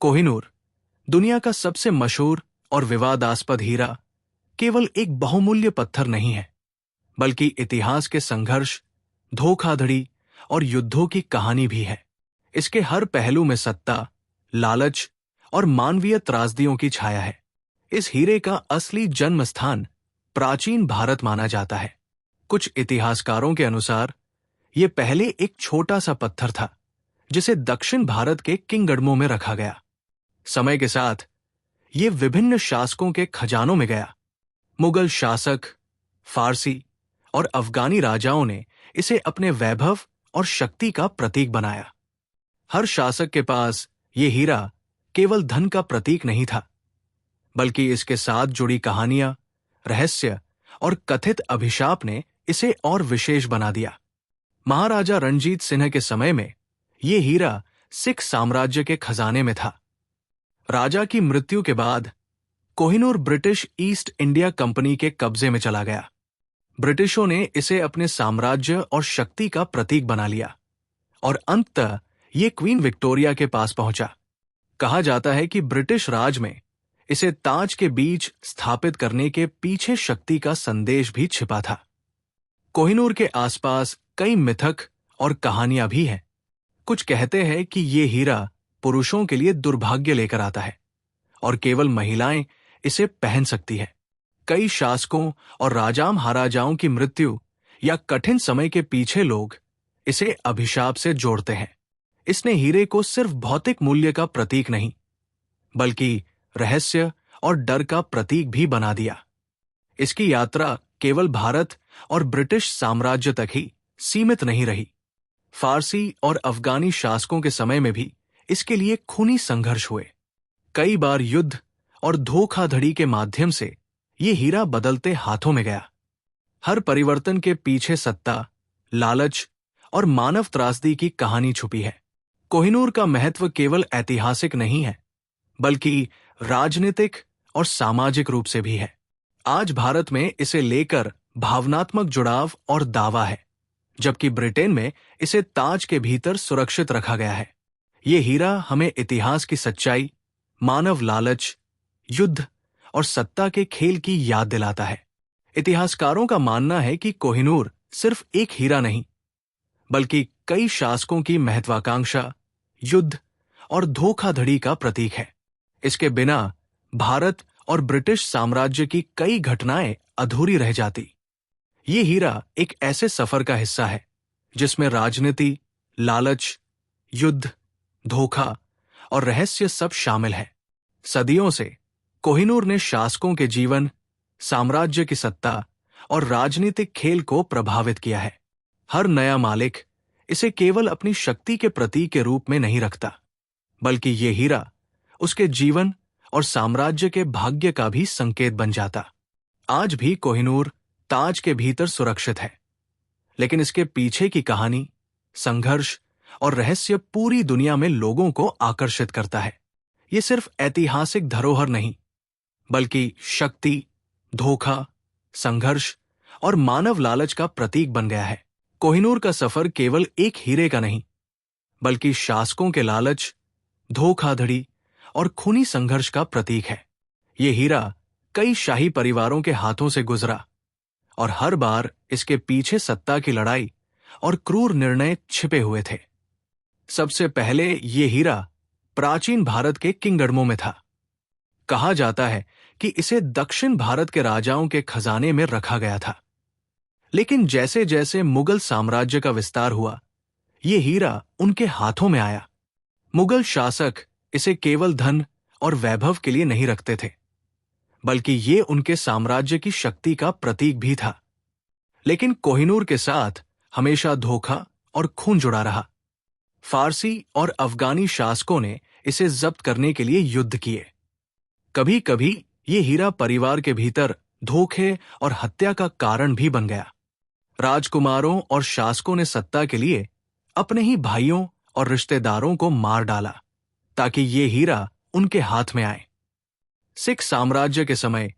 कोहिनूर, दुनिया का सबसे मशहूर और विवादास्पद हीरा, केवल एक बहुमूल्य पत्थर नहीं है, बल्कि इतिहास के संघर्ष, धोखाधड़ी और युद्धों की कहानी भी है। इसके हर पहलू में सत्ता, लालच और मानवीय त्रासदियों की छाया है। इस हीरे का असली जन्म स्थान प्राचीन भारत माना जाता है। कुछ इतिहासकारों के अनुसार यह पहले एक छोटा सा पत्थर था, जिसे दक्षिण भारत के किंगडमों में रखा गया। समय के साथ यह विभिन्न शासकों के खजानों में गया। मुगल शासक, फारसी और अफगानी राजाओं ने इसे अपने वैभव और शक्ति का प्रतीक बनाया। हर शासक के पास यह हीरा केवल धन का प्रतीक नहीं था, बल्कि इसके साथ जुड़ी कहानियां, रहस्य और कथित अभिशाप ने इसे और विशेष बना दिया। महाराजा रणजीत सिंह के समय में यह हीरा सिख साम्राज्य के खजाने में था। राजा की मृत्यु के बाद Kohinoor British east India company के कब्जे में चला गया। ब्रिटिशों ने इसे अपने साम्राज्य और शक्ति का प्रतीक बना लिया और अंततः ये क्वीन विक्टोरिया के पास पहुंचा। कहा जाता है कि ब्रिटिश राज में इसे ताज के बीच स्थापित करने के पीछे शक्ति का संदेश भी छिपा था। कोहिनूर के आसपास कई मिथक और कहानियां भी हैं। कुछ कहते हैं कि ये हीरा पुरुषों के लिए दुर्भाग्य लेकर आता है और केवल महिलाएं इसे पहन सकती है। कई शासकों और राजा महाराजाओं की मृत्यु या कठिन समय के पीछे लोग इसे अभिशाप से जोड़ते हैं। इसने हीरे को सिर्फ भौतिक मूल्य का प्रतीक नहीं, बल्कि रहस्य और डर का प्रतीक भी बना दिया। इसकी यात्रा केवल भारत और ब्रिटिश साम्राज्य तक ही सीमित नहीं रही। फारसी और अफगानी शासकों के समय में भी इसके लिए खूनी संघर्ष हुए। कई बार युद्ध और धोखाधड़ी के माध्यम से ये हीरा बदलते हाथों में गया। हर परिवर्तन के पीछे सत्ता, लालच और मानव त्रासदी की कहानी छुपी है। कोहिनूर का महत्व केवल ऐतिहासिक नहीं है, बल्कि राजनीतिक और सामाजिक रूप से भी है। आज भारत में इसे लेकर भावनात्मक जुड़ाव और दावा है, जबकि ब्रिटेन में इसे ताज के भीतर सुरक्षित रखा गया है। ये हीरा हमें इतिहास की सच्चाई, मानव लालच, युद्ध और सत्ता के खेल की याद दिलाता है। इतिहासकारों का मानना है कि कोहिनूर सिर्फ एक हीरा नहीं, बल्कि कई शासकों की महत्वाकांक्षा, युद्ध और धोखाधड़ी का प्रतीक है। इसके बिना भारत और ब्रिटिश साम्राज्य की कई घटनाएं अधूरी रह जाती। ये हीरा एक ऐसे सफर का हिस्सा है जिसमें राजनीति, लालच, युद्ध, धोखा और रहस्य सब शामिल है। सदियों से कोहिनूर ने शासकों के जीवन, साम्राज्य की सत्ता और राजनीतिक खेल को प्रभावित किया है। हर नया मालिक इसे केवल अपनी शक्ति के प्रतीक के रूप में नहीं रखता, बल्कि ये हीरा उसके जीवन और साम्राज्य के भाग्य का भी संकेत बन जाता। आज भी कोहिनूर ताज के भीतर सुरक्षित है, लेकिन इसके पीछे की कहानी, संघर्ष और रहस्य पूरी दुनिया में लोगों को आकर्षित करता है। ये सिर्फ ऐतिहासिक धरोहर नहीं, बल्कि शक्ति, धोखा, संघर्ष और मानव लालच का प्रतीक बन गया है। कोहिनूर का सफर केवल एक हीरे का नहीं, बल्कि शासकों के लालच, धोखाधड़ी और खूनी संघर्ष का प्रतीक है। ये हीरा कई शाही परिवारों के हाथों से गुजरा और हर बार इसके पीछे सत्ता की लड़ाई और क्रूर निर्णय छिपे हुए थे। सबसे पहले ये हीरा प्राचीन भारत के किंगडमों में था। कहा जाता है कि इसे दक्षिण भारत के राजाओं के खजाने में रखा गया था। लेकिन जैसे जैसे मुगल साम्राज्य का विस्तार हुआ, ये हीरा उनके हाथों में आया। मुगल शासक इसे केवल धन और वैभव के लिए नहीं रखते थे, बल्कि ये उनके साम्राज्य की शक्ति का प्रतीक भी था। लेकिन कोहिनूर के साथ हमेशा धोखा और खून जुड़ा रहा। फारसी और अफगानी शासकों ने इसे जब्त करने के लिए युद्ध किए। कभी कभी ये हीरा परिवार के भीतर धोखे और हत्या का कारण भी बन गया। राजकुमारों और शासकों ने सत्ता के लिए अपने ही भाइयों और रिश्तेदारों को मार डाला, ताकि ये हीरा उनके हाथ में आए। सिख साम्राज्य के समय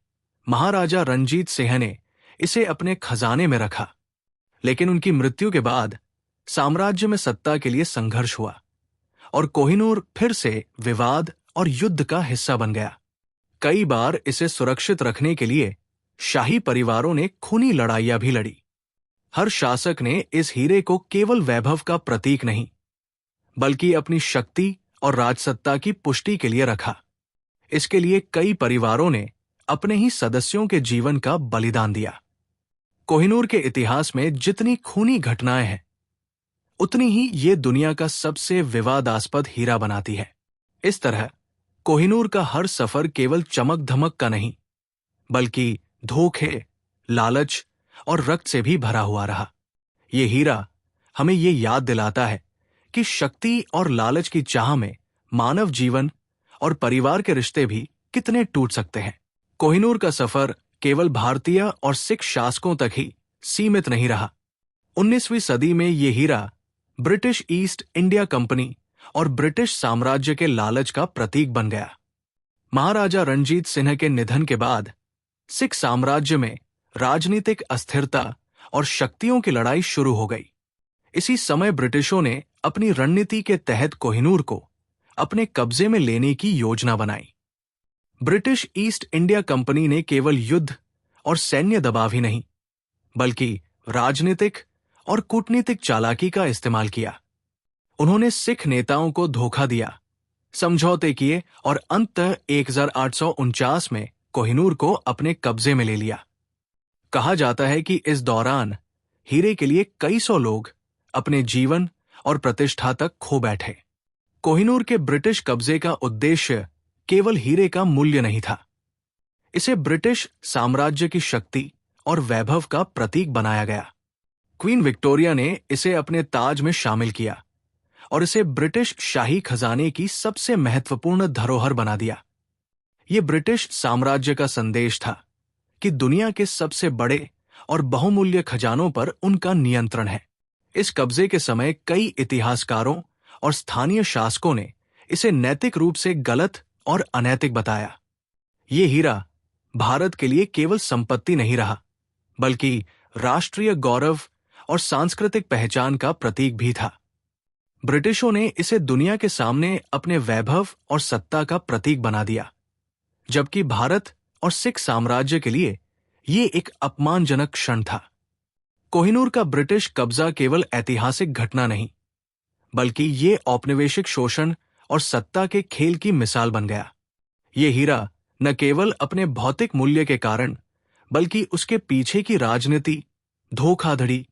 महाराजा रणजीत सिंह ने इसे अपने खजाने में रखा, लेकिन उनकी मृत्यु के बाद साम्राज्य में सत्ता के लिए संघर्ष हुआ और कोहिनूर फिर से विवाद और युद्ध का हिस्सा बन गया। कई बार इसे सुरक्षित रखने के लिए शाही परिवारों ने खूनी लड़ाइयां भी लड़ी। हर शासक ने इस हीरे को केवल वैभव का प्रतीक नहीं, बल्कि अपनी शक्ति और राजसत्ता की पुष्टि के लिए रखा। इसके लिए कई परिवारों ने अपने ही सदस्यों के जीवन का बलिदान दिया। कोहिनूर के इतिहास में जितनी खूनी घटनाएं हैं, उतनी ही ये दुनिया का सबसे विवादास्पद हीरा बनाती है। इस तरह कोहिनूर का हर सफर केवल चमक धमक का नहीं, बल्कि धोखे, लालच और रक्त से भी भरा हुआ रहा। ये हीरा हमें ये याद दिलाता है कि शक्ति और लालच की चाह में मानव जीवन और परिवार के रिश्ते भी कितने टूट सकते हैं। कोहिनूर का सफर केवल भारतीय और सिख शासकों तक ही सीमित नहीं रहा। 19वीं सदी में ये हीरा ब्रिटिश ईस्ट इंडिया कंपनी और ब्रिटिश साम्राज्य के लालच का प्रतीक बन गया। महाराजा रणजीत सिंह के निधन के बाद सिख साम्राज्य में राजनीतिक अस्थिरता और शक्तियों की लड़ाई शुरू हो गई। इसी समय ब्रिटिशों ने अपनी रणनीति के तहत कोहिनूर को अपने कब्जे में लेने की योजना बनाई। ब्रिटिश ईस्ट इंडिया कंपनी ने केवल युद्ध और सैन्य दबाव ही नहीं, बल्कि राजनीतिक और कूटनीतिक चालाकी का इस्तेमाल किया। उन्होंने सिख नेताओं को धोखा दिया, समझौते किए और अंततः 1849 में कोहिनूर को अपने कब्जे में ले लिया। कहा जाता है कि इस दौरान हीरे के लिए कई सौ लोग अपने जीवन और प्रतिष्ठा तक खो बैठे। कोहिनूर के ब्रिटिश कब्जे का उद्देश्य केवल हीरे का मूल्य नहीं था। इसे ब्रिटिश साम्राज्य की शक्ति और वैभव का प्रतीक बनाया गया। क्वीन विक्टोरिया ने इसे अपने ताज में शामिल किया और इसे ब्रिटिश शाही खजाने की सबसे महत्वपूर्ण धरोहर बना दिया। यह ब्रिटिश साम्राज्य का संदेश था कि दुनिया के सबसे बड़े और बहुमूल्य खजानों पर उनका नियंत्रण है। इस कब्जे के समय कई इतिहासकारों और स्थानीय शासकों ने इसे नैतिक रूप से गलत और अनैतिक बताया। ये हीरा भारत के लिए केवल संपत्ति नहीं रहा, बल्कि राष्ट्रीय गौरव और सांस्कृतिक पहचान का प्रतीक भी था। ब्रिटिशों ने इसे दुनिया के सामने अपने वैभव और सत्ता का प्रतीक बना दिया, जबकि भारत और सिख साम्राज्य के लिए ये एक अपमानजनक क्षण था। कोहिनूर का ब्रिटिश कब्जा केवल ऐतिहासिक घटना नहीं, बल्कि ये औपनिवेशिक शोषण और सत्ता के खेल की मिसाल बन गया। ये हीरा न केवल अपने भौतिक मूल्य के कारण, बल्कि उसके पीछे की राजनीति, धोखाधड़ी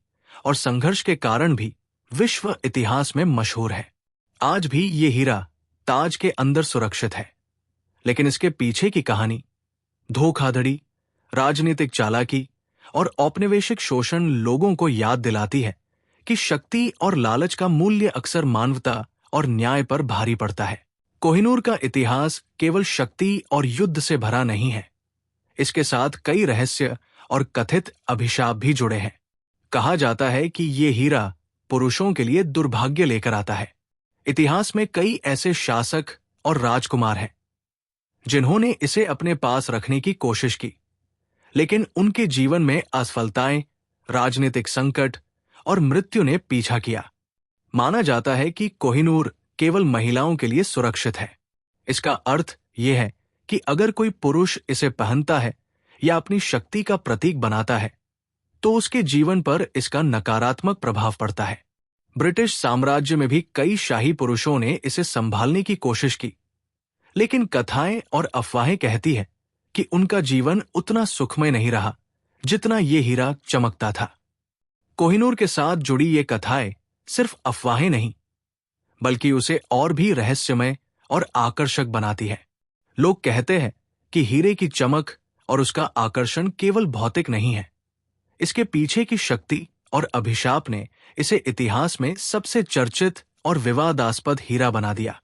और संघर्ष के कारण भी विश्व इतिहास में मशहूर है। आज भी ये हीरा ताज के अंदर सुरक्षित है, लेकिन इसके पीछे की कहानी, धोखाधड़ी, राजनीतिक चालाकी और औपनिवेशिक शोषण लोगों को याद दिलाती है कि शक्ति और लालच का मूल्य अक्सर मानवता और न्याय पर भारी पड़ता है। कोहिनूर का इतिहास केवल शक्ति और युद्ध से भरा नहीं है। इसके साथ कई रहस्य और कथित अभिशाप भी जुड़े हैं। कहा जाता है कि ये हीरा पुरुषों के लिए दुर्भाग्य लेकर आता है। इतिहास में कई ऐसे शासक और राजकुमार हैं जिन्होंने इसे अपने पास रखने की कोशिश की, लेकिन उनके जीवन में असफलताएं, राजनीतिक संकट और मृत्यु ने पीछा किया। माना जाता है कि कोहिनूर केवल महिलाओं के लिए सुरक्षित है। इसका अर्थ यह है कि अगर कोई पुरुष इसे पहनता है या अपनी शक्ति का प्रतीक बनाता है, तो उसके जीवन पर इसका नकारात्मक प्रभाव पड़ता है। ब्रिटिश साम्राज्य में भी कई शाही पुरुषों ने इसे संभालने की कोशिश की, लेकिन कथाएं और अफवाहें कहती हैं कि उनका जीवन उतना सुखमय नहीं रहा जितना ये हीरा चमकता था। कोहिनूर के साथ जुड़ी ये कथाएं सिर्फ अफवाहें नहीं, बल्कि उसे और भी रहस्यमय और आकर्षक बनाती है। लोग कहते हैं कि हीरे की चमक और उसका आकर्षण केवल भौतिक नहीं है। इसके पीछे की शक्ति और अभिशाप ने इसे इतिहास में सबसे चर्चित और विवादास्पद हीरा बना दिया।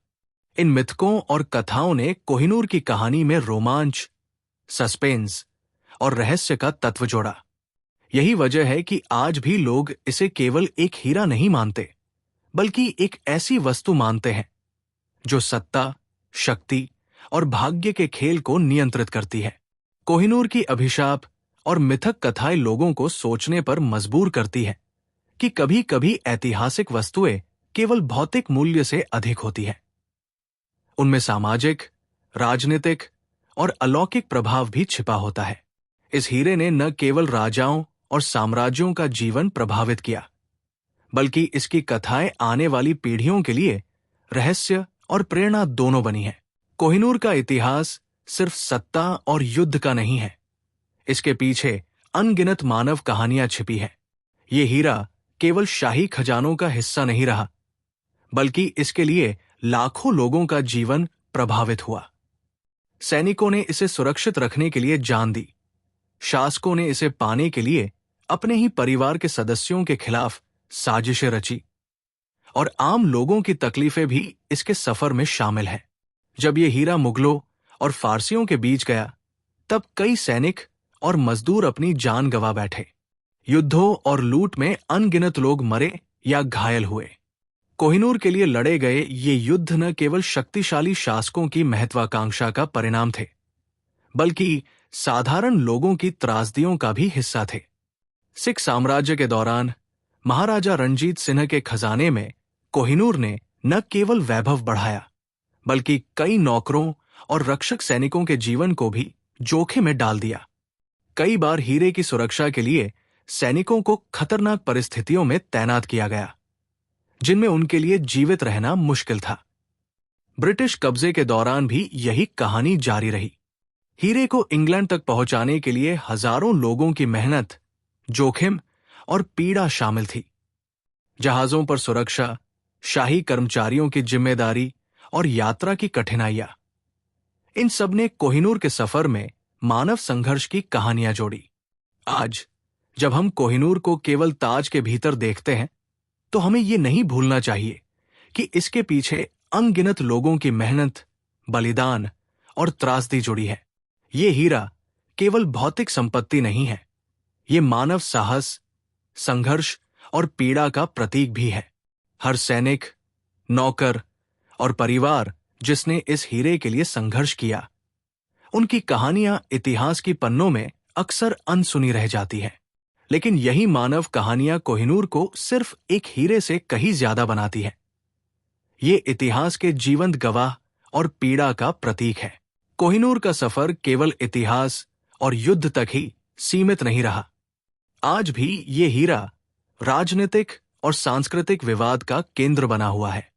इन मिथकों और कथाओं ने कोहिनूर की कहानी में रोमांच, सस्पेंस और रहस्य का तत्व जोड़ा। यही वजह है कि आज भी लोग इसे केवल एक हीरा नहीं मानते, बल्कि एक ऐसी वस्तु मानते हैं जो सत्ता, शक्ति और भाग्य के खेल को नियंत्रित करती है। कोहिनूर की अभिशाप और मिथक कथाएं लोगों को सोचने पर मजबूर करती है कि कभी-कभी ऐतिहासिक वस्तुएं केवल भौतिक मूल्य से अधिक होती हैं। उनमें सामाजिक, राजनीतिक और अलौकिक प्रभाव भी छिपा होता है। इस हीरे ने न केवल राजाओं और साम्राज्यों का जीवन प्रभावित किया, बल्कि इसकी कथाएं आने वाली पीढ़ियों के लिए रहस्य और प्रेरणा दोनों बनी है। कोहिनूर का इतिहास सिर्फ सत्ता और युद्ध का नहीं है। इसके पीछे अनगिनत मानव कहानियां छिपी है। ये हीरा केवल शाही खजानों का हिस्सा नहीं रहा, बल्कि इसके लिए लाखों लोगों का जीवन प्रभावित हुआ। सैनिकों ने इसे सुरक्षित रखने के लिए जान दी। शासकों ने इसे पाने के लिए अपने ही परिवार के सदस्यों के खिलाफ साजिशें रची, और आम लोगों की तकलीफें भी इसके सफर में शामिल हैं। जब यह हीरा मुगलों और फारसियों के बीच गया, तब कई सैनिक और मजदूर अपनी जान गंवा बैठे। युद्धों और लूट में अनगिनत लोग मरे या घायल हुए। कोहिनूर के लिए लड़े गए ये युद्ध न केवल शक्तिशाली शासकों की महत्वाकांक्षा का परिणाम थे, बल्कि साधारण लोगों की त्रासदियों का भी हिस्सा थे। सिख साम्राज्य के दौरान महाराजा रणजीत सिंह के खजाने में कोहिनूर ने न केवल वैभव बढ़ाया, बल्कि कई नौकरों और रक्षक सैनिकों के जीवन को भी जोखिम में डाल दिया। कई बार हीरे की सुरक्षा के लिए सैनिकों को खतरनाक परिस्थितियों में तैनात किया गया, जिनमें उनके लिए जीवित रहना मुश्किल था। ब्रिटिश कब्जे के दौरान भी यही कहानी जारी रही। हीरे को इंग्लैंड तक पहुंचाने के लिए हजारों लोगों की मेहनत, जोखिम और पीड़ा शामिल थी। जहाजों पर सुरक्षा, शाही कर्मचारियों की जिम्मेदारी और यात्रा की कठिनाइयां, इन सब ने कोहिनूर के सफर में मानव संघर्ष की कहानियां जोड़ी। आज जब हम कोहिनूर को केवल ताज के भीतर देखते हैं, तो हमें ये नहीं भूलना चाहिए कि इसके पीछे अनगिनत लोगों की मेहनत, बलिदान और त्रासदी जुड़ी है। ये हीरा केवल भौतिक संपत्ति नहीं है, ये मानव साहस, संघर्ष और पीड़ा का प्रतीक भी है। हर सैनिक, नौकर और परिवार जिसने इस हीरे के लिए संघर्ष किया, उनकी कहानियां इतिहास की पन्नों में अक्सर अनसुनी रह जाती हैं। लेकिन यही मानव कहानियां कोहिनूर को सिर्फ एक हीरे से कहीं ज्यादा बनाती है। ये इतिहास के जीवंत गवाह और पीड़ा का प्रतीक है। कोहिनूर का सफर केवल इतिहास और युद्ध तक ही सीमित नहीं रहा। आज भी ये हीरा राजनीतिक और सांस्कृतिक विवाद का केंद्र बना हुआ है।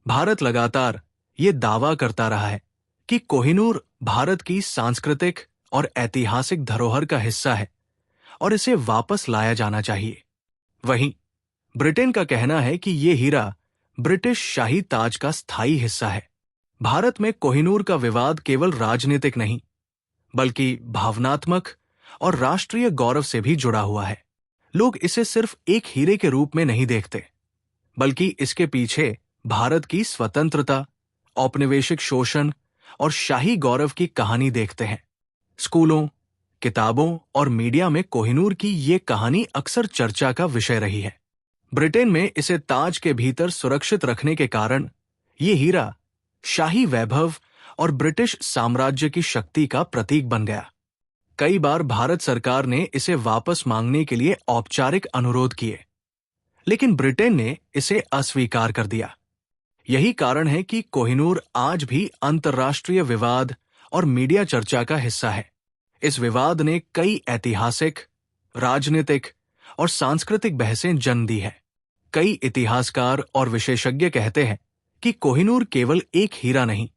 भारत लगातार ये दावा करता रहा है कि कोहिनूर भारत की सांस्कृतिक और ऐतिहासिक धरोहर का हिस्सा है और इसे वापस लाया जाना चाहिए। वहीं ब्रिटेन का कहना है कि ये हीरा ब्रिटिश शाही ताज का स्थायी हिस्सा है। भारत में कोहिनूर का विवाद केवल राजनीतिक नहीं, बल्कि भावनात्मक और राष्ट्रीय गौरव से भी जुड़ा हुआ है। लोग इसे सिर्फ एक हीरे के रूप में नहीं देखते, बल्कि इसके पीछे भारत की स्वतंत्रता, औपनिवेशिक शोषण और शाही गौरव की कहानी देखते हैं। स्कूलों, किताबों और मीडिया में कोहिनूर की ये कहानी अक्सर चर्चा का विषय रही है। ब्रिटेन में इसे ताज के भीतर सुरक्षित रखने के कारण ये हीरा शाही वैभव और ब्रिटिश साम्राज्य की शक्ति का प्रतीक बन गया। कई बार भारत सरकार ने इसे वापस मांगने के लिए औपचारिक अनुरोध किए, लेकिन ब्रिटेन ने इसे अस्वीकार कर दिया। यही कारण है कि कोहिनूर आज भी अंतर्राष्ट्रीय विवाद और मीडिया चर्चा का हिस्सा है। इस विवाद ने कई ऐतिहासिक, राजनीतिक और सांस्कृतिक बहसें जन्म दी है। कई इतिहासकार और विशेषज्ञ कहते हैं कि कोहिनूर केवल एक हीरा नहीं,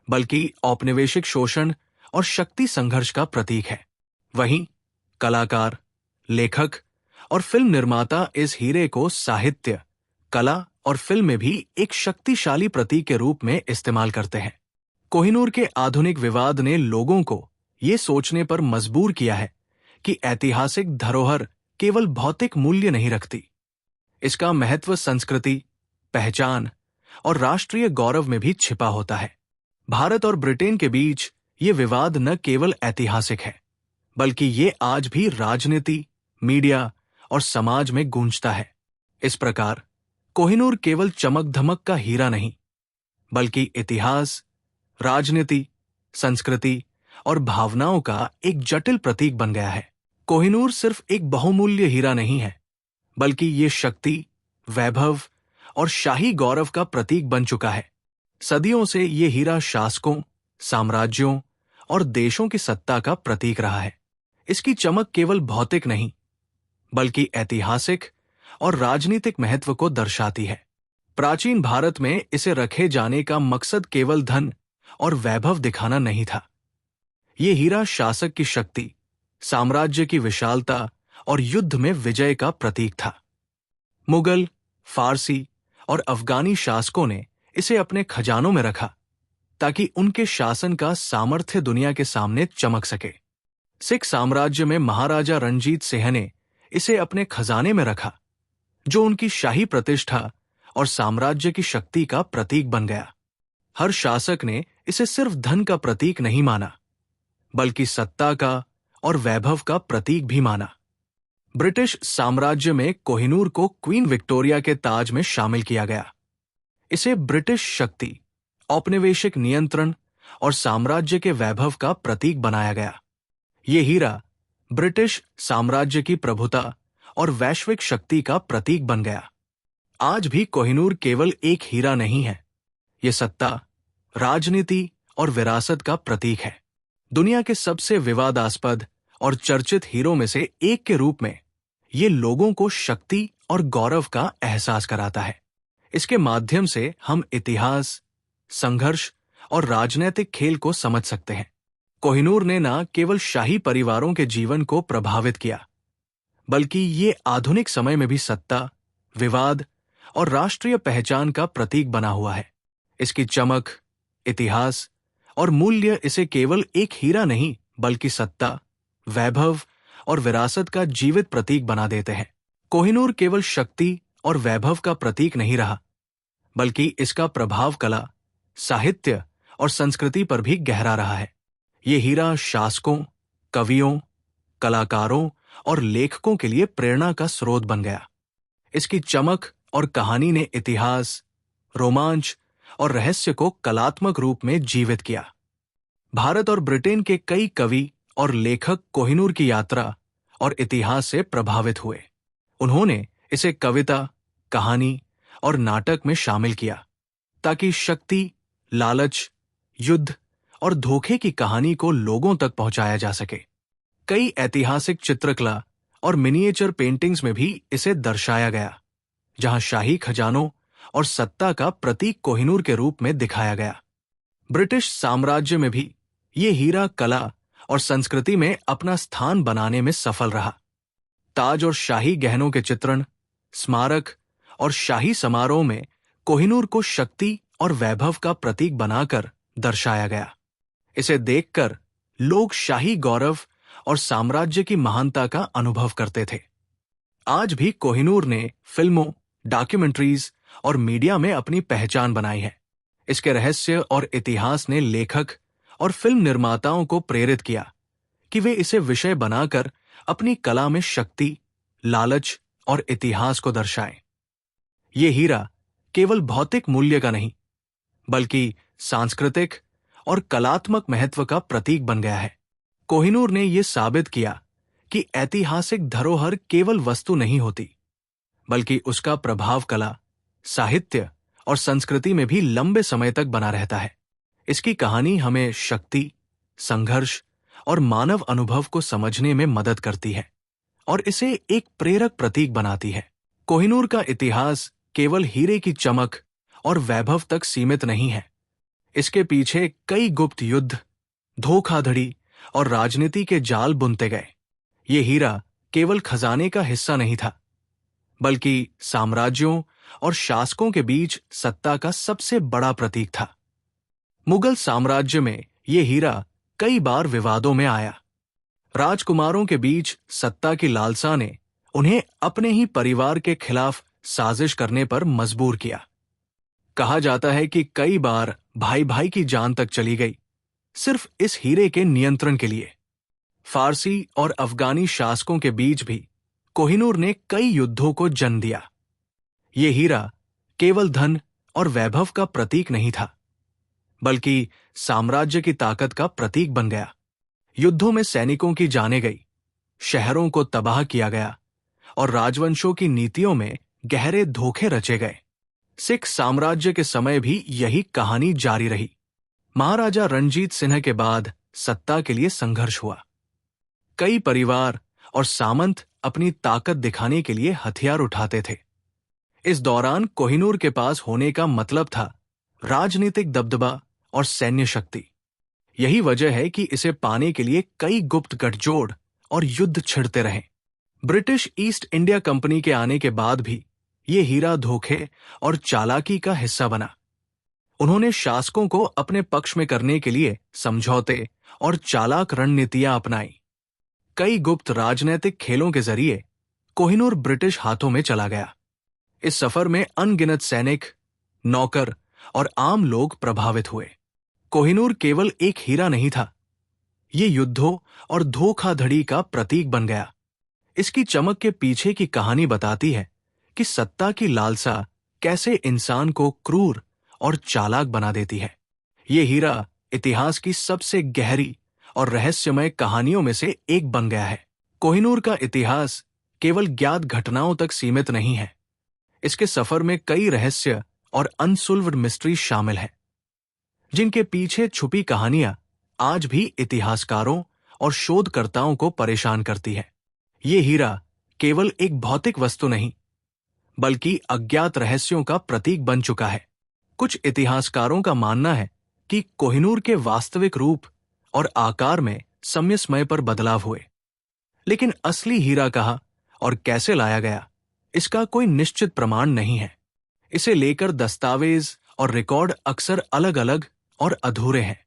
बल्कि औपनिवेशिक शोषण और शक्ति संघर्ष का प्रतीक है। वहीं कलाकार, लेखक और फिल्म निर्माता इस हीरे को साहित्य, कला और फिल्म में भी एक शक्तिशाली प्रतीक के रूप में इस्तेमाल करते हैं। कोहिनूर के आधुनिक विवाद ने लोगों को ये सोचने पर मजबूर किया है कि ऐतिहासिक धरोहर केवल भौतिक मूल्य नहीं रखती। इसका महत्व संस्कृति, पहचान और राष्ट्रीय गौरव में भी छिपा होता है। भारत और ब्रिटेन के बीच ये विवाद न केवल ऐतिहासिक है, बल्कि ये आज भी राजनीति, मीडिया और समाज में गूंजता है। इस प्रकार कोहिनूर केवल चमक धमक का हीरा नहीं, बल्कि इतिहास, राजनीति, संस्कृति और भावनाओं का एक जटिल प्रतीक बन गया है। कोहिनूर सिर्फ एक बहुमूल्य हीरा नहीं है, बल्कि ये शक्ति, वैभव और शाही गौरव का प्रतीक बन चुका है। सदियों से ये हीरा शासकों, साम्राज्यों और देशों की सत्ता का प्रतीक रहा है। इसकी चमक केवल भौतिक नहीं, बल्कि ऐतिहासिक और राजनीतिक महत्व को दर्शाती है। प्राचीन भारत में इसे रखे जाने का मकसद केवल धन और वैभव दिखाना नहीं था। ये हीरा शासक की शक्ति, साम्राज्य की विशालता और युद्ध में विजय का प्रतीक था। मुगल, फारसी और अफगानी शासकों ने इसे अपने खजानों में रखा ताकि उनके शासन का सामर्थ्य दुनिया के सामने चमक सके। सिख साम्राज्य में महाराजा रणजीत सिंह ने इसे अपने खजाने में रखा, जो उनकी शाही प्रतिष्ठा और साम्राज्य की शक्ति का प्रतीक बन गया। हर शासक ने इसे सिर्फ धन का प्रतीक नहीं माना, बल्कि सत्ता का और वैभव का प्रतीक भी माना। ब्रिटिश साम्राज्य में कोहिनूर को क्वीन विक्टोरिया के ताज में शामिल किया गया। इसे ब्रिटिश शक्ति, औपनिवेशिक नियंत्रण और साम्राज्य के वैभव का प्रतीक बनाया गया। ये हीरा ब्रिटिश साम्राज्य की प्रभुता और वैश्विक शक्ति का प्रतीक बन गया। आज भी कोहिनूर केवल एक हीरा नहीं है, ये सत्ता, राजनीति और विरासत का प्रतीक है। दुनिया के सबसे विवादास्पद और चर्चित हीरों में से एक के रूप में ये लोगों को शक्ति और गौरव का एहसास कराता है। इसके माध्यम से हम इतिहास, संघर्ष और राजनीतिक खेल को समझ सकते हैं। कोहिनूर ने न केवल शाही परिवारों के जीवन को प्रभावित किया, बल्कि ये आधुनिक समय में भी सत्ता, विवाद और राष्ट्रीय पहचान का प्रतीक बना हुआ है। इसकी चमक, इतिहास और मूल्य इसे केवल एक हीरा नहीं, बल्कि सत्ता, वैभव और विरासत का जीवित प्रतीक बना देते हैं। कोहिनूर केवल शक्ति और वैभव का प्रतीक नहीं रहा, बल्कि इसका प्रभाव कला, साहित्य और संस्कृति पर भी गहरा रहा है। ये हीरा शासकों, कवियों, कलाकारों और लेखकों के लिए प्रेरणा का स्रोत बन गया। इसकी चमक और कहानी ने इतिहास, रोमांच और रहस्य को कलात्मक रूप में जीवित किया। भारत और ब्रिटेन के कई कवि और लेखक कोहिनूर की यात्रा और इतिहास से प्रभावित हुए। उन्होंने इसे कविता, कहानी और नाटक में शामिल किया, ताकि शक्ति, लालच, युद्ध और धोखे की कहानी को लोगों तक पहुंचाया जा सके। कई ऐतिहासिक चित्रकला और मिनिएचर पेंटिंग्स में भी इसे दर्शाया गया, जहां शाही खजानों और सत्ता का प्रतीक कोहिनूर के रूप में दिखाया गया। ब्रिटिश साम्राज्य में भी ये हीरा कला और संस्कृति में अपना स्थान बनाने में सफल रहा। ताज और शाही गहनों के चित्रण, स्मारक और शाही समारोह में कोहिनूर को शक्ति और वैभव का प्रतीक बनाकर दर्शाया गया। इसे देखकर लोग शाही गौरव और साम्राज्य की महानता का अनुभव करते थे। आज भी कोहिनूर ने फिल्मों, डॉक्यूमेंट्रीज और मीडिया में अपनी पहचान बनाई है। इसके रहस्य और इतिहास ने लेखक और फिल्म निर्माताओं को प्रेरित किया कि वे इसे विषय बनाकर अपनी कला में शक्ति, लालच और इतिहास को दर्शाएं। ये हीरा केवल भौतिक मूल्य का नहीं, बल्कि सांस्कृतिक और कलात्मक महत्व का प्रतीक बन गया है। कोहिनूर ने यह साबित किया कि ऐतिहासिक धरोहर केवल वस्तु नहीं होती, बल्कि उसका प्रभाव कला, साहित्य और संस्कृति में भी लंबे समय तक बना रहता है। इसकी कहानी हमें शक्ति, संघर्ष और मानव अनुभव को समझने में मदद करती है और इसे एक प्रेरक प्रतीक बनाती है। कोहिनूर का इतिहास केवल हीरे की चमक और वैभव तक सीमित नहीं है। इसके पीछे कई गुप्त युद्ध, धोखाधड़ी और राजनीति के जाल बुनते गए। ये हीरा केवल खजाने का हिस्सा नहीं था, बल्कि साम्राज्यों और शासकों के बीच सत्ता का सबसे बड़ा प्रतीक था। मुगल साम्राज्य में ये हीरा कई बार विवादों में आया। राजकुमारों के बीच सत्ता की लालसा ने उन्हें अपने ही परिवार के खिलाफ साजिश करने पर मजबूर किया। कहा जाता है कि कई बार भाई भाई की जान तक चली गई, सिर्फ इस हीरे के नियंत्रण के लिए। फारसी और अफगानी शासकों के बीच भी कोहिनूर ने कई युद्धों को जन्म दिया। ये हीरा केवल धन और वैभव का प्रतीक नहीं था, बल्कि साम्राज्य की ताकत का प्रतीक बन गया। युद्धों में सैनिकों की जानें गई, शहरों को तबाह किया गया और राजवंशों की नीतियों में गहरे धोखे रचे गए। सिख साम्राज्य के समय भी यही कहानी जारी रही। महाराजा रणजीत सिंह के बाद सत्ता के लिए संघर्ष हुआ। कई परिवार और सामंत अपनी ताकत दिखाने के लिए हथियार उठाते थे। इस दौरान कोहिनूर के पास होने का मतलब था राजनीतिक दबदबा और सैन्य शक्ति। यही वजह है कि इसे पाने के लिए कई गुप्त गठजोड़ और युद्ध छिड़ते रहे। ब्रिटिश ईस्ट इंडिया कंपनी के आने के बाद भी ये हीरा धोखे और चालाकी का हिस्सा बना। उन्होंने शासकों को अपने पक्ष में करने के लिए समझौते और चालाक रणनीतियां अपनाई। कई गुप्त राजनैतिक खेलों के जरिए कोहिनूर ब्रिटिश हाथों में चला गया। इस सफर में अनगिनत सैनिक, नौकर और आम लोग प्रभावित हुए। कोहिनूर केवल एक हीरा नहीं था, ये युद्धों और धोखाधड़ी का प्रतीक बन गया। इसकी चमक के पीछे की कहानी बताती है कि सत्ता की लालसा कैसे इंसान को क्रूर और चालाक बना देती है। ये हीरा इतिहास की सबसे गहरी और रहस्यमय कहानियों में से एक बन गया है। कोहिनूर का इतिहास केवल ज्ञात घटनाओं तक सीमित नहीं है। इसके सफर में कई रहस्य और अनसुल्व्ड मिस्ट्री शामिल हैं, जिनके पीछे छुपी कहानियां आज भी इतिहासकारों और शोधकर्ताओं को परेशान करती है। ये हीरा केवल एक भौतिक वस्तु नहीं, बल्कि अज्ञात रहस्यों का प्रतीक बन चुका है। कुछ इतिहासकारों का मानना है कि कोहिनूर के वास्तविक रूप और आकार में समय समय पर बदलाव हुए, लेकिन असली हीरा कहाँ और कैसे लाया गया, इसका कोई निश्चित प्रमाण नहीं है। इसे लेकर दस्तावेज और रिकॉर्ड अक्सर अलग अलग और अधूरे हैं।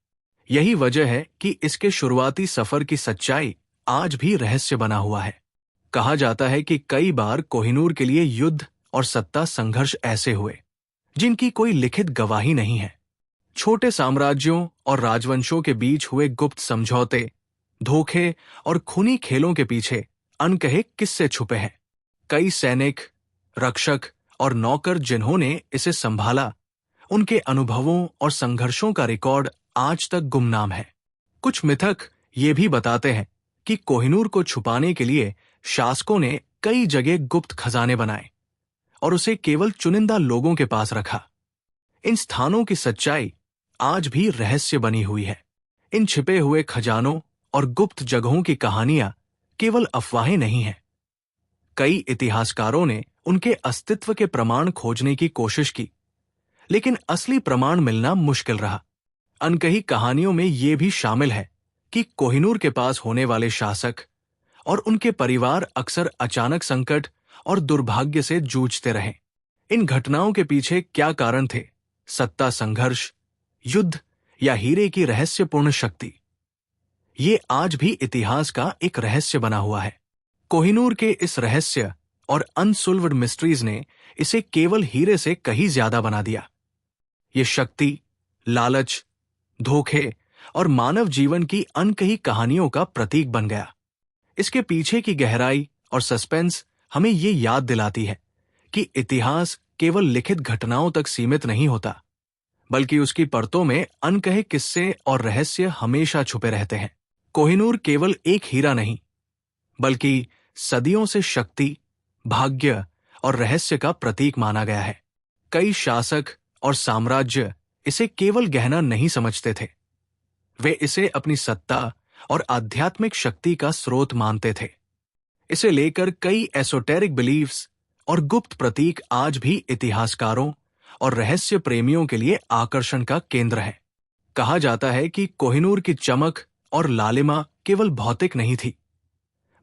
यही वजह है कि इसके शुरुआती सफर की सच्चाई आज भी रहस्य बना हुआ है। कहा जाता है कि कई बार कोहिनूर के लिए युद्ध और सत्ता संघर्ष ऐसे हुए जिनकी कोई लिखित गवाही नहीं है। छोटे साम्राज्यों और राजवंशों के बीच हुए गुप्त समझौते, धोखे और खूनी खेलों के पीछे अनकहे किस्से छुपे हैं। कई सैनिक, रक्षक और नौकर जिन्होंने इसे संभाला, उनके अनुभवों और संघर्षों का रिकॉर्ड आज तक गुमनाम है। कुछ मिथक ये भी बताते हैं कि कोहिनूर को छुपाने के लिए शासकों ने कई जगह गुप्त खजाने बनाए और उसे केवल चुनिंदा लोगों के पास रखा। इन स्थानों की सच्चाई आज भी रहस्य बनी हुई है। इन छिपे हुए खजानों और गुप्त जगहों की कहानियां केवल अफवाहें नहीं हैं। कई इतिहासकारों ने उनके अस्तित्व के प्रमाण खोजने की कोशिश की, लेकिन असली प्रमाण मिलना मुश्किल रहा। अनकही कहानियों में ये भी शामिल है कि कोहिनूर के पास होने वाले शासक और उनके परिवार अक्सर अचानक संकट और दुर्भाग्य से जूझते रहे। इन घटनाओं के पीछे क्या कारण थे? सत्ता संघर्ष, युद्ध या हीरे की रहस्यपूर्ण शक्ति? ये आज भी इतिहास का एक रहस्य बना हुआ है। कोहिनूर के इस रहस्य और अनसुल्व्ड मिस्ट्रीज ने इसे केवल हीरे से कहीं ज्यादा बना दिया। ये शक्ति, लालच, धोखे और मानव जीवन की अनकही कहानियों का प्रतीक बन गया। इसके पीछे की गहराई और सस्पेंस हमें ये याद दिलाती है कि इतिहास केवल लिखित घटनाओं तक सीमित नहीं होता, बल्कि उसकी परतों में अनकहे किस्से और रहस्य हमेशा छुपे रहते हैं। कोहिनूर केवल एक हीरा नहीं, बल्कि सदियों से शक्ति, भाग्य और रहस्य का प्रतीक माना गया है। कई शासक और साम्राज्य इसे केवल गहना नहीं समझते थे, वे इसे अपनी सत्ता और आध्यात्मिक शक्ति का स्रोत मानते थे। इसे लेकर कई एसोटेरिक बिलीफ्स और गुप्त प्रतीक आज भी इतिहासकारों और रहस्य प्रेमियों के लिए आकर्षण का केंद्र है। कहा जाता है कि कोहिनूर की चमक और लालिमा केवल भौतिक नहीं थी,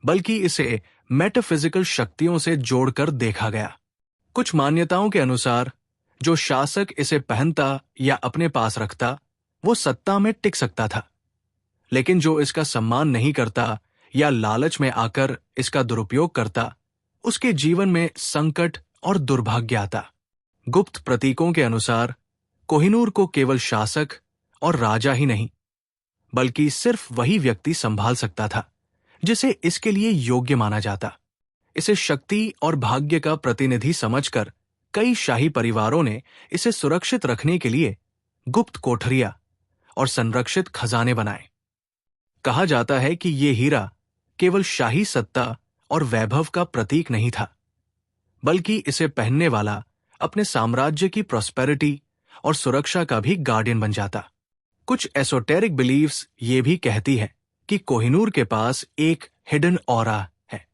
बल्कि इसे मेटाफिजिकल शक्तियों से जोड़कर देखा गया। कुछ मान्यताओं के अनुसार जो शासक इसे पहनता या अपने पास रखता, वो सत्ता में टिक सकता था, लेकिन जो इसका सम्मान नहीं करता या लालच में आकर इसका दुरुपयोग करता, उसके जीवन में संकट और दुर्भाग्य आता। गुप्त प्रतीकों के अनुसार कोहिनूर को केवल शासक और राजा ही नहीं, बल्कि सिर्फ वही व्यक्ति संभाल सकता था जिसे इसके लिए योग्य माना जाता। इसे शक्ति और भाग्य का प्रतिनिधि समझकर कई शाही परिवारों ने इसे सुरक्षित रखने के लिए गुप्त कोठरियां और संरक्षित खजाने बनाए। कहा जाता है कि ये हीरा केवल शाही सत्ता और वैभव का प्रतीक नहीं था, बल्कि इसे पहनने वाला अपने साम्राज्य की प्रॉस्पेरिटी और सुरक्षा का भी गार्डियन बन जाता। कुछ एसोटेरिक बिलीव्स ये भी कहती है कि कोहिनूर के पास एक हिडन ऑरा है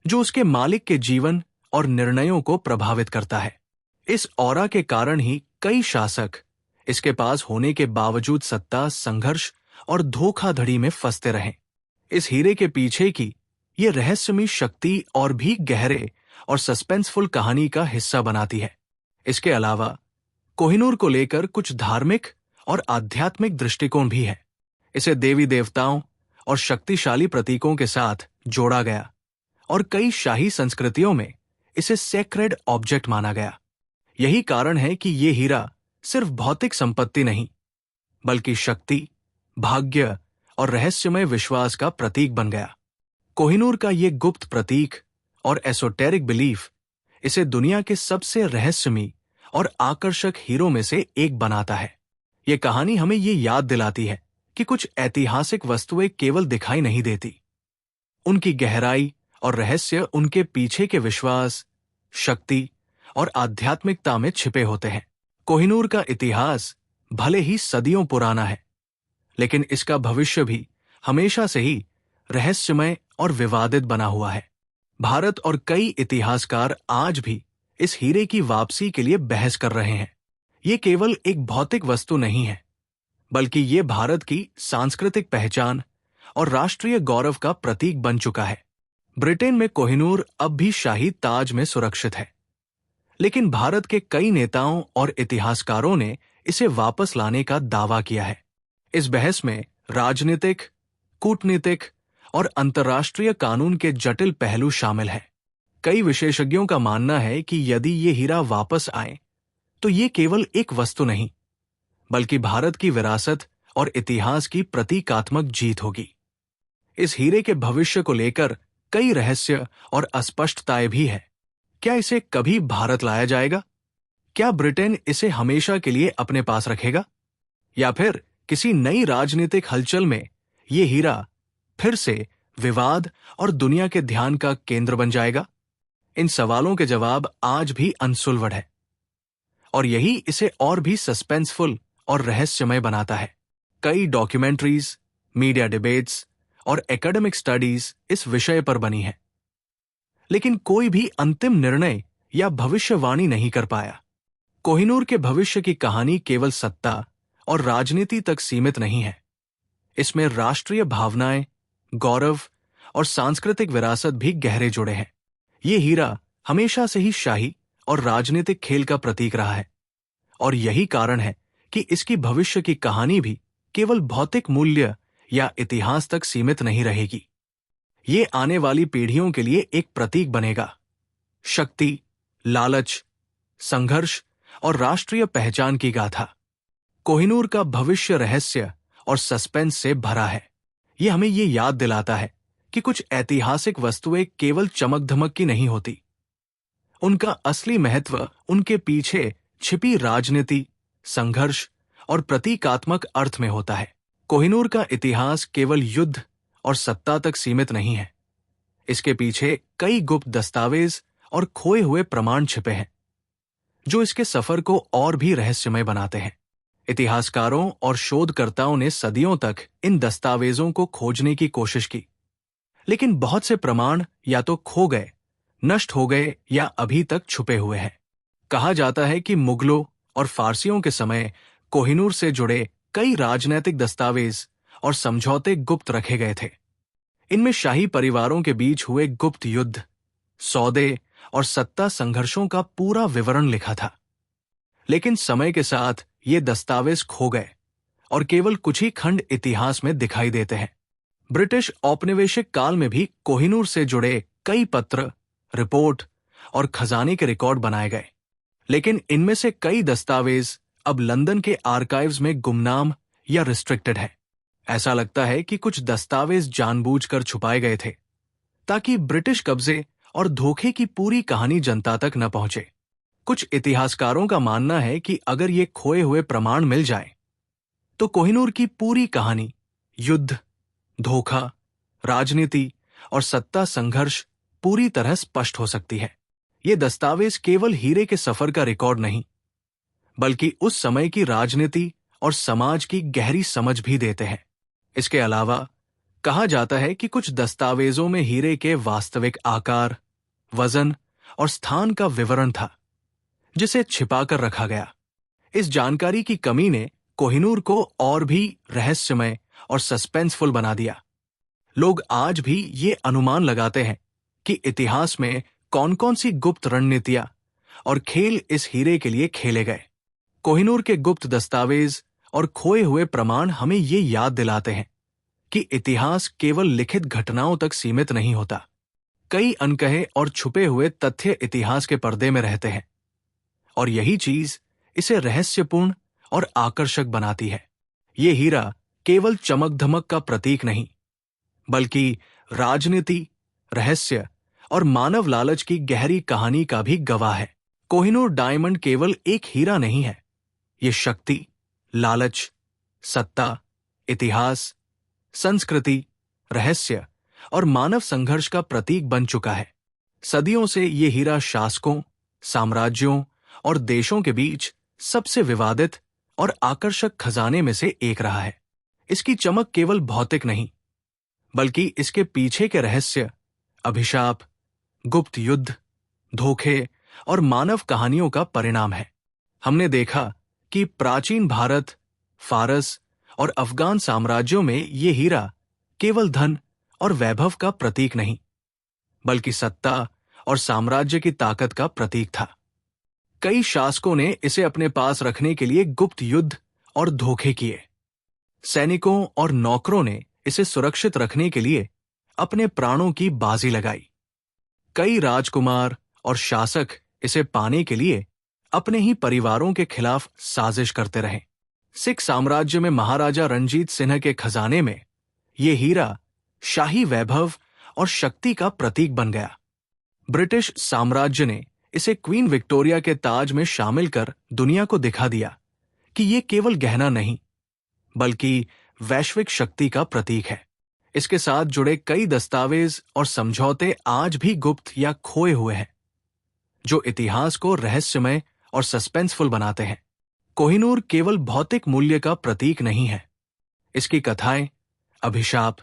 जो उसके मालिक के जीवन और निर्णयों को प्रभावित करता है। इस ऑरा के कारण ही कई शासक इसके पास होने के बावजूद सत्ता, संघर्ष और धोखाधड़ी में फंसते रहे। इस हीरे के पीछे की ये रहस्यमयी शक्ति और भी गहरे और सस्पेंसफुल कहानी का हिस्सा बनाती है। इसके अलावा कोहिनूर को लेकर कुछ धार्मिक और आध्यात्मिक दृष्टिकोण भी है। इसे देवी देवताओं और शक्तिशाली प्रतीकों के साथ जोड़ा गया और कई शाही संस्कृतियों में इसे सेक्रेड ऑब्जेक्ट माना गया। यही कारण है कि ये हीरा सिर्फ भौतिक संपत्ति नहीं, बल्कि शक्ति, भाग्य और रहस्यमय विश्वास का प्रतीक बन गया। कोहिनूर का ये गुप्त प्रतीक और एसोटेरिक बिलीफ इसे दुनिया के सबसे रहस्यमयी और आकर्षक हीरो में से एक बनाता है। ये कहानी हमें ये याद दिलाती है कि कुछ ऐतिहासिक वस्तुएं केवल दिखाई नहीं देती, उनकी गहराई और रहस्य उनके पीछे के विश्वास, शक्ति और आध्यात्मिकता में छिपे होते हैं। कोहिनूर का इतिहास भले ही सदियों पुराना है, लेकिन इसका भविष्य भी हमेशा से ही रहस्यमय और विवादित बना हुआ है। भारत और कई इतिहासकार आज भी इस हीरे की वापसी के लिए बहस कर रहे हैं। ये केवल एक भौतिक वस्तु नहीं है, बल्कि ये भारत की सांस्कृतिक पहचान और राष्ट्रीय गौरव का प्रतीक बन चुका है। ब्रिटेन में कोहिनूर अब भी शाही ताज में सुरक्षित है, लेकिन भारत के कई नेताओं और इतिहासकारों ने इसे वापस लाने का दावा किया है। इस बहस में राजनीतिक, कूटनीतिक और अंतर्राष्ट्रीय कानून के जटिल पहलू शामिल हैं। कई विशेषज्ञों का मानना है कि यदि ये हीरा वापस आए तो ये केवल एक वस्तु नहीं, बल्कि भारत की विरासत और इतिहास की प्रतीकात्मक जीत होगी। इस हीरे के भविष्य को लेकर कई रहस्य और अस्पष्टताएं भी है। क्या इसे कभी भारत लाया जाएगा? क्या ब्रिटेन इसे हमेशा के लिए अपने पास रखेगा? या फिर किसी नई राजनीतिक हलचल में ये हीरा फिर से विवाद और दुनिया के ध्यान का केंद्र बन जाएगा? इन सवालों के जवाब आज भी अनसुलझे हैं, और यही इसे और भी सस्पेंसफुल और रहस्यमय बनाता है। कई डॉक्यूमेंट्रीज, मीडिया डिबेट्स और एकेडमिक स्टडीज इस विषय पर बनी है, लेकिन कोई भी अंतिम निर्णय या भविष्यवाणी नहीं कर पाया। कोहिनूर के भविष्य की कहानी केवल सत्ता और राजनीति तक सीमित नहीं है। इसमें राष्ट्रीय भावनाएं, गौरव और सांस्कृतिक विरासत भी गहरे जुड़े हैं। ये हीरा हमेशा से ही शाही और राजनीतिक खेल का प्रतीक रहा है, और यही कारण है कि इसकी भविष्य की कहानी भी केवल भौतिक मूल्य या इतिहास तक सीमित नहीं रहेगी। ये आने वाली पीढ़ियों के लिए एक प्रतीक बनेगा। शक्ति, लालच, संघर्ष और राष्ट्रीय पहचान की गाथा। कोहिनूर का भविष्य रहस्य और सस्पेंस से भरा है। ये हमें ये याद दिलाता है कि कुछ ऐतिहासिक वस्तुएं केवल चमक धमक की नहीं होती। उनका असली महत्व उनके पीछे छिपी राजनीति, संघर्ष और प्रतीकात्मक अर्थ में होता है। कोहिनूर का इतिहास केवल युद्ध और सत्ता तक सीमित नहीं है। इसके पीछे कई गुप्त दस्तावेज और खोए हुए प्रमाण छिपे हैं, जो इसके सफर को और भी रहस्यमय बनाते हैं। इतिहासकारों और शोधकर्ताओं ने सदियों तक इन दस्तावेजों को खोजने की कोशिश की, लेकिन बहुत से प्रमाण या तो खो गए, नष्ट हो गए या अभी तक छुपे हुए हैं। कहा जाता है कि मुगलों और फारसियों के समय कोहिनूर से जुड़े कई राजनैतिक दस्तावेज और समझौते गुप्त रखे गए थे। इनमें शाही परिवारों के बीच हुए गुप्त युद्ध, सौदे और सत्ता संघर्षों का पूरा विवरण लिखा था। लेकिन समय के साथ ये दस्तावेज खो गए और केवल कुछ ही खंड इतिहास में दिखाई देते हैं। ब्रिटिश औपनिवेशिक काल में भी कोहिनूर से जुड़े कई पत्र, रिपोर्ट और खजाने के रिकॉर्ड बनाए गए, लेकिन इनमें से कई दस्तावेज अब लंदन के आर्काइव्स में गुमनाम या रिस्ट्रिक्टेड है। ऐसा लगता है कि कुछ दस्तावेज जानबूझकर छुपाए गए थे ताकि ब्रिटिश कब्जे और धोखे की पूरी कहानी जनता तक न पहुंचे। कुछ इतिहासकारों का मानना है कि अगर ये खोए हुए प्रमाण मिल जाए तो कोहिनूर की पूरी कहानी युद्ध, धोखा, राजनीति और सत्ता संघर्ष पूरी तरह स्पष्ट हो सकती है। ये दस्तावेज केवल हीरे के सफर का रिकॉर्ड नहीं, बल्कि उस समय की राजनीति और समाज की गहरी समझ भी देते हैं। इसके अलावा कहा जाता है कि कुछ दस्तावेजों में हीरे के वास्तविक आकार, वजन और स्थान का विवरण था, जिसे छिपाकर रखा गया। इस जानकारी की कमी ने कोहिनूर को और भी रहस्यमय और सस्पेंसफुल बना दिया। लोग आज भी ये अनुमान लगाते हैं कि इतिहास में कौन कौन सी गुप्त रणनीतियां और खेल इस हीरे के लिए खेले गए। कोहिनूर के गुप्त दस्तावेज और खोए हुए प्रमाण हमें ये याद दिलाते हैं कि इतिहास केवल लिखित घटनाओं तक सीमित नहीं होता। कई अनकहे और छुपे हुए तथ्य इतिहास के पर्दे में रहते हैं, और यही चीज इसे रहस्यपूर्ण और आकर्षक बनाती है। ये हीरा केवल चमक धमक का प्रतीक नहीं, बल्कि राजनीति, रहस्य और मानव लालच की गहरी कहानी का भी गवाह है। कोहिनूर डायमंड केवल एक हीरा नहीं है, ये शक्ति, लालच, सत्ता, इतिहास, संस्कृति, रहस्य और मानव संघर्ष का प्रतीक बन चुका है। सदियों से ये हीरा शासकों, साम्राज्यों और देशों के बीच सबसे विवादित और आकर्षक खजाने में से एक रहा है। इसकी चमक केवल भौतिक नहीं, बल्कि इसके पीछे के रहस्य, अभिशाप, गुप्त युद्ध, धोखे और मानव कहानियों का परिणाम है। हमने देखा कि प्राचीन भारत, फारस और अफगान साम्राज्यों में ये हीरा केवल धन और वैभव का प्रतीक नहीं, बल्कि सत्ता और साम्राज्य की ताकत का प्रतीक था। कई शासकों ने इसे अपने पास रखने के लिए गुप्त युद्ध और धोखे किए। सैनिकों और नौकरों ने इसे सुरक्षित रखने के लिए अपने प्राणों की बाजी लगाई। कई राजकुमार और शासक इसे पाने के लिए अपने ही परिवारों के खिलाफ साजिश करते रहे। सिख साम्राज्य में महाराजा रणजीत सिंह के खजाने में यह हीरा शाही वैभव और शक्ति का प्रतीक बन गया। ब्रिटिश साम्राज्य ने इसे क्वीन विक्टोरिया के ताज में शामिल कर दुनिया को दिखा दिया कि यह केवल गहना नहीं, बल्कि वैश्विक शक्ति का प्रतीक है। इसके साथ जुड़े कई दस्तावेज और समझौते आज भी गुप्त या खोए हुए हैं, जो इतिहास को रहस्यमय और सस्पेंसफुल बनाते हैं। कोहिनूर केवल भौतिक मूल्य का प्रतीक नहीं है। इसकी कथाएं, अभिशाप,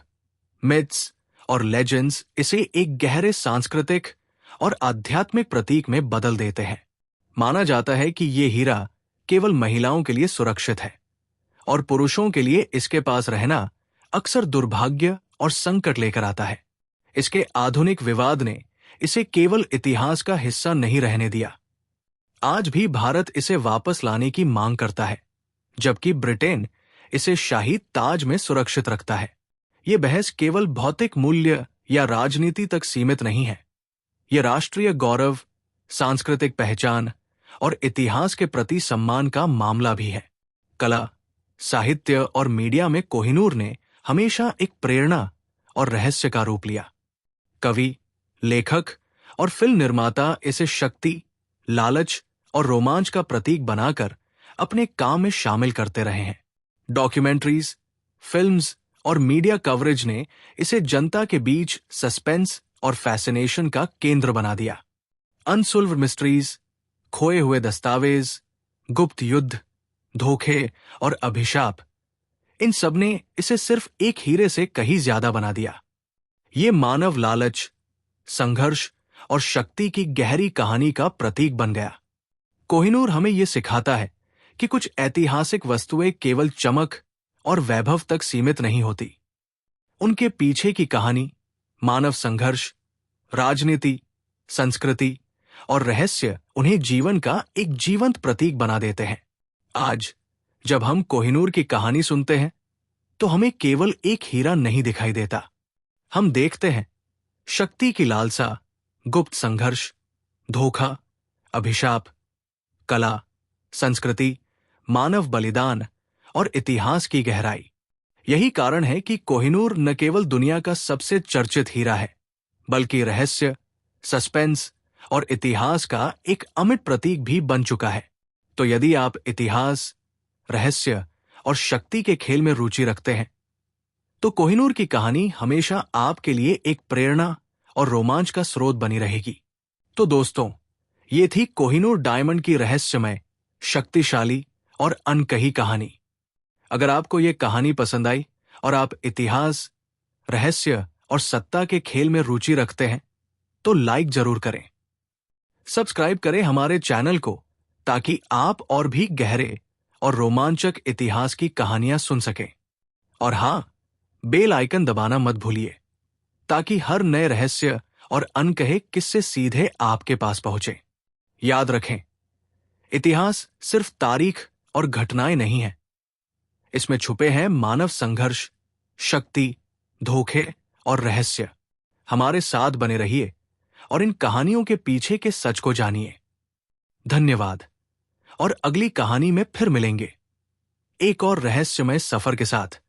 मिथ्स और लेजेंड्स इसे एक गहरे सांस्कृतिक और आध्यात्मिक प्रतीक में बदल देते हैं। माना जाता है कि ये हीरा केवल महिलाओं के लिए सुरक्षित है, और पुरुषों के लिए इसके पास रहना अक्सर दुर्भाग्य और संकट लेकर आता है। इसके आधुनिक विवाद ने इसे केवल इतिहास का हिस्सा नहीं रहने दिया। आज भी भारत इसे वापस लाने की मांग करता है, जबकि ब्रिटेन इसे शाही ताज में सुरक्षित रखता है। ये बहस केवल भौतिक मूल्य या राजनीति तक सीमित नहीं है। यह राष्ट्रीय गौरव, सांस्कृतिक पहचान और इतिहास के प्रति सम्मान का मामला भी है। कला, साहित्य और मीडिया में कोहिनूर ने हमेशा एक प्रेरणा और रहस्य का रूप लिया। कवि, लेखक और फिल्म निर्माता इसे शक्ति, लालच और रोमांच का प्रतीक बनाकर अपने काम में शामिल करते रहे हैं। डॉक्यूमेंट्रीज, फिल्म्स और मीडिया कवरेज ने इसे जनता के बीच सस्पेंस और फैसिनेशन का केंद्र बना दिया। अनसॉल्व्ड मिस्ट्रीज, खोए हुए दस्तावेज, गुप्त युद्ध, धोखे और अभिशाप, इन सब ने इसे सिर्फ एक हीरे से कहीं ज्यादा बना दिया। ये मानव लालच, संघर्ष और शक्ति की गहरी कहानी का प्रतीक बन गया। कोहिनूर हमें यह सिखाता है कि कुछ ऐतिहासिक वस्तुएं केवल चमक और वैभव तक सीमित नहीं होती। उनके पीछे की कहानी, मानव संघर्ष, राजनीति, संस्कृति और रहस्य उन्हें जीवन का एक जीवंत प्रतीक बना देते हैं। आज जब हम कोहिनूर की कहानी सुनते हैं, तो हमें केवल एक हीरा नहीं दिखाई देता। हम देखते हैं शक्ति की लालसा, गुप्त संघर्ष, धोखा, अभिशाप, कला, संस्कृति, मानव बलिदान और इतिहास की गहराई। यही कारण है कि कोहिनूर न केवल दुनिया का सबसे चर्चित हीरा है, बल्कि रहस्य, सस्पेंस और इतिहास का एक अमिट प्रतीक भी बन चुका है। तो यदि आप इतिहास, रहस्य और शक्ति के खेल में रुचि रखते हैं, तो कोहिनूर की कहानी हमेशा आपके लिए एक प्रेरणा और रोमांच का स्रोत बनी रहेगी। तो दोस्तों, ये थी कोहिनूर डायमंड की रहस्यमय, शक्तिशाली और अनकही कहानी। अगर आपको ये कहानी पसंद आई और आप इतिहास, रहस्य और सत्ता के खेल में रुचि रखते हैं, तो लाइक जरूर करें। सब्सक्राइब करें हमारे चैनल को ताकि आप और भी गहरे और रोमांचक इतिहास की कहानियां सुन सकें। और हां, बेल आइकन दबाना मत भूलिए ताकि हर नए रहस्य और अनकहे किस्से सीधे आपके पास पहुंचे। याद रखें, इतिहास सिर्फ तारीख और घटनाएं नहीं है। इसमें छुपे हैं मानव संघर्ष, शक्ति, धोखे और रहस्य। हमारे साथ बने रहिए और इन कहानियों के पीछे के सच को जानिए। धन्यवाद, और अगली कहानी में फिर मिलेंगे एक और रहस्यमय सफर के साथ।